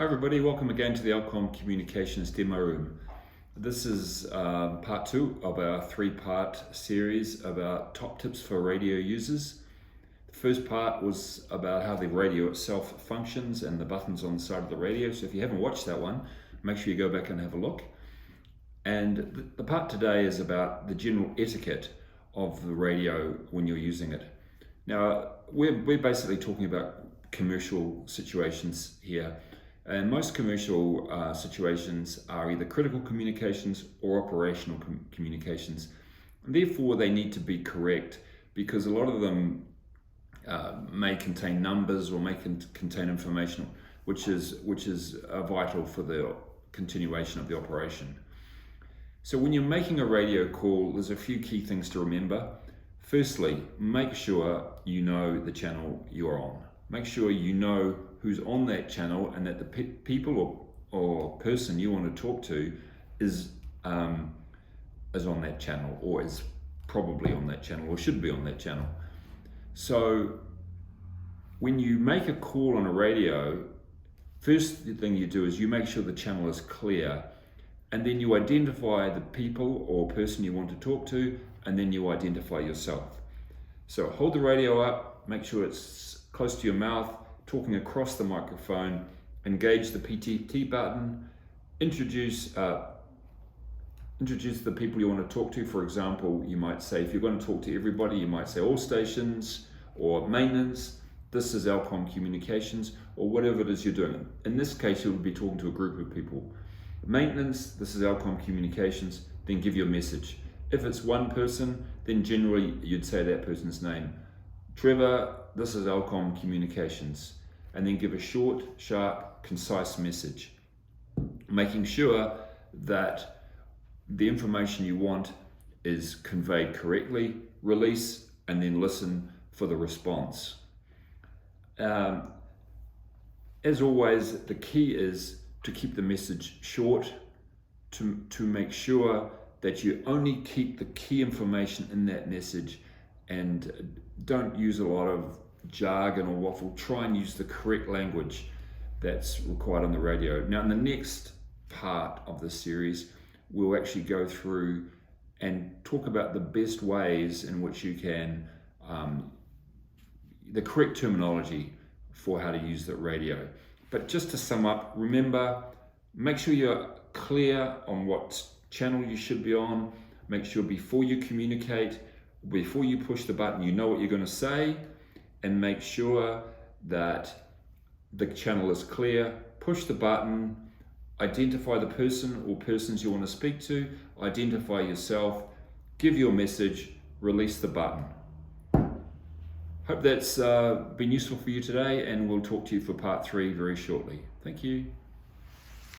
Hi everybody, welcome again to the Alcom Communications Demo Room. This is part two of our three-part series about top tips for radio users. The first part was about how the radio itself functions and the buttons on the side of the radio. So if you haven't watched that one, make sure you go back and have a look. And the part today is about the general etiquette of the radio when you're using it. Now, we're basically talking about commercial situations here. And most commercial situations are either critical communications or operational communications. And therefore, they need to be correct because a lot of them may contain numbers or may contain information which is vital for the continuation of the operation. So when you're making a radio call, there's a few key things to remember. Firstly, make sure you know the channel you're on. Make sure you know who's on that channel and that the people or person you want to talk to is on that channel, or is probably on that channel, or should be on that channel. So when you make a call on a radio, first thing you do is you make sure the channel is clear, and then you identify the people or person you want to talk to, and then you identify yourself. So hold the radio up, make sure it's close to your mouth, talking across the microphone, engage the PTT button, introduce the people you want to talk to. For example, you might say, if you're going to talk to everybody, you might say all stations or maintenance, this is Alcom Communications, or whatever it is you're doing. In this case, you would be talking to a group of people. Maintenance, this is Alcom Communications, then give your message. If it's one person, then generally you'd say that person's name. Trevor, this is Alcom Communications, and then give a short, sharp, concise message, making sure that the information you want is conveyed correctly. Release and then listen for the response. As always, the key is to keep the message short, to make sure that you only keep the key information in that message and don't use a lot of jargon or waffle. Try and use the correct language that's required on the radio. Now, in the next part of this series, we'll actually go through and talk about the best ways in which you can, the correct terminology for how to use the radio. But just to sum up, remember, make sure you're clear on what channel you should be on. Make sure before you communicate, before you push the button, you know what you're going to say, and make sure that the channel is clear. Push the button, identify the person or persons you want to speak to, identify yourself, give your message, release the button. Hope that's been useful for you today, and we'll talk to you for part three very shortly. Thank you.